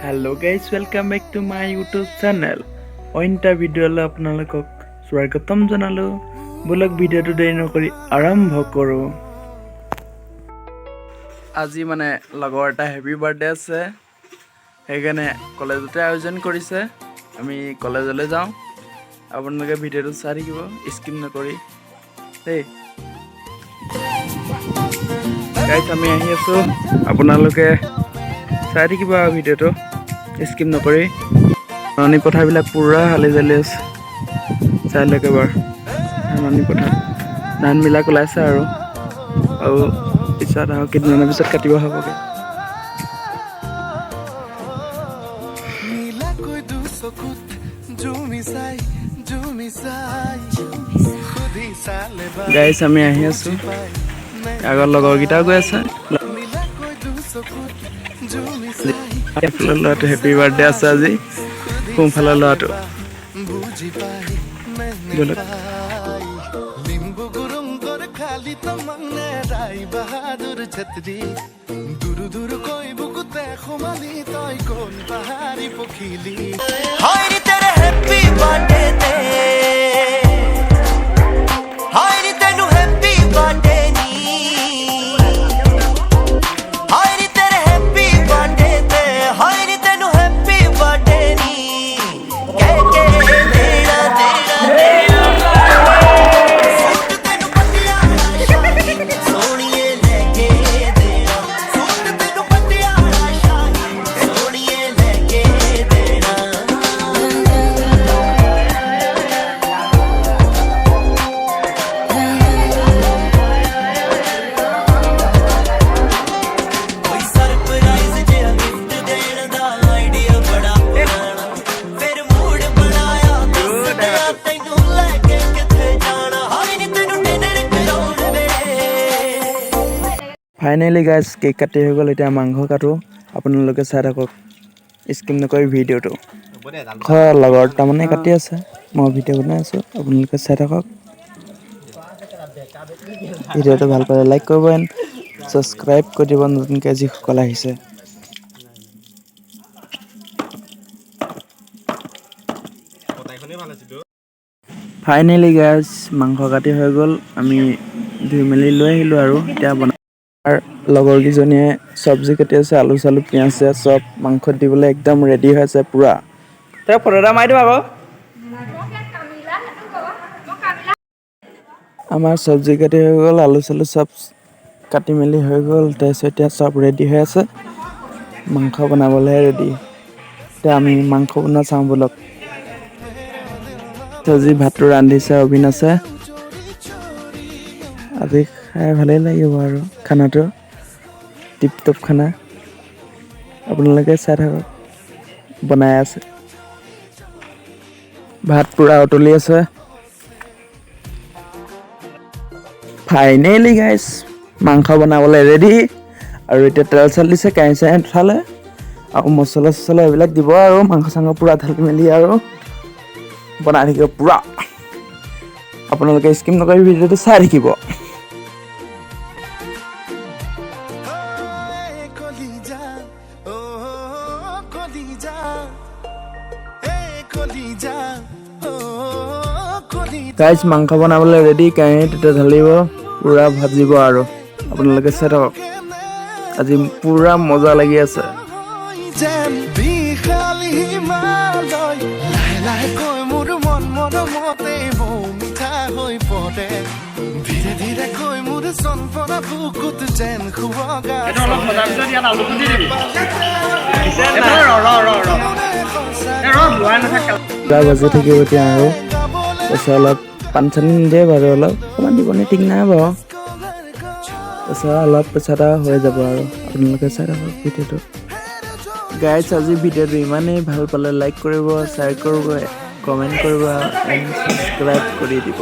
Hello guys, welcome back to my YouTube channel. Ointa video la apnalokok swagatam janalu. Bolok video to deৰি নকৰি আৰম্ভ কৰো। আজি মানে লগৰ এটা হেপি বাৰ্থডে আছে। হেগানে কলেজতে আয়োজন কৰিছে। আমি কলেজলৈ যাওঁ। আপোনালোকে ভিডিওটো চাই থাকিব, স্কিপ নকৰি। দেই। গাইস আমি আহি আছো। আপোনালোকে চাই থাকিব ভিডিওটো স্কিপ নকৰি। ৰানী পথাৰবিলাক পুৰা হালি জালি আছে। চাই লওক এবাৰ। ৰানী পথাৰ ধানবিলাক ওলাইছে আৰু পিছত আৰু কেইদিনমানৰ পিছত কাটিব হ'বগৈ। গাইছ আমি আহি আছো। আগৰ লগৰকেইটাও গৈ আছে। ল'ৰাটো হেপী বাৰ্থডে আছে আজি। কোনফালে ল'ৰাটো ফাইনেলি গাইজ কেক কাটি হৈ গ'ল। এতিয়া মাংস কাটো। আপোনালোকে চাই থাকক, স্কিপ নকৰি ভিডিঅ'টো। লগৰ তাৰমানে কাটি আছে, মই ভিডিঅ' বনাই আছোঁ। আপোনালোকে চাই থাকক। ভিডিঅ'টো ভাল পালে লাইক কৰিব, ছাবস্ক্ৰাইব কৰি দিব নতুনকৈ যিসকল আহিছে। ফাইনেলি গাইজ মাংস কাটি হৈ গ'ল। আমি ধুই মেলি লৈ আহিলোঁ আৰু এতিয়া লগৰকেইজনীয়ে চব্জি কাটি আছে, আলু চালু পিঁয়াজ চিয়াজ চব মাংসত দিবলৈ একদম ৰেডি হৈ আছে পুৰা। তই ফটো এটা মাৰি দিব আকৌ। আমাৰ চব্জি কাটি হৈ গ'ল, আলু চালু চব কাটি মেলি হৈ গ'ল। তাৰপিছত এতিয়া চব ৰেডি হৈ আছে, মাংস বনাবলৈহে ৰেডি। এতিয়া আমি মাংস বনোৱা চাওঁ ব'লক। আজি ভাতটো ৰান্ধিছে অবিনাশে। আজি খাই ভালেই লাগিব আৰু খানাটো টিপ টপ খানা। আপোনালোকে চাই থাকক, বনাই আছে। ভাত পুৰা উতলি আছে। ফাইনেলি গাইজ মাংস বনাবলৈ ৰেডি। আৰু এতিয়া তেল চেল দিছে, কেৰাহী চেৰাহী উঠালে আৰু মছলা চছলা এইবিলাক দিব আৰু মাংস চাংস পুৰা ঢালি মেলি আৰু বনাই থাকিব পুৰা। আপোনালোকে স্কিপ নকৰি ভিডিঅ'টো চাই থাকিব। গাইজ মাংস বনাবলৈ ৰেডি। কেৰাহীত এতিয়া ঢালিব, পুৰা ভাজিব আৰু আপোনালোকে চাই থাকক। আজি পুৰা মজা লাগি আছে। ভাজি থাকিব এতিয়া আৰু তাৰপিছত অলপ পানী চানী নিদিয়ে বাৰু, অলপ অকণমান দিবনে ঠিক নাই বাৰু। তাৰপিছত অলপ পিছত হৈ যাব আৰু আপোনালোকে চাই থাকক ভিডিঅ'টো। গাইজ আজি ভিডিঅ'টো ইমানেই ভাল পালে লাইক কৰিব, শ্বেয়াৰ কৰিব, কমেণ্ট কৰিব, ছাবস্ক্ৰাইব কৰি দিব।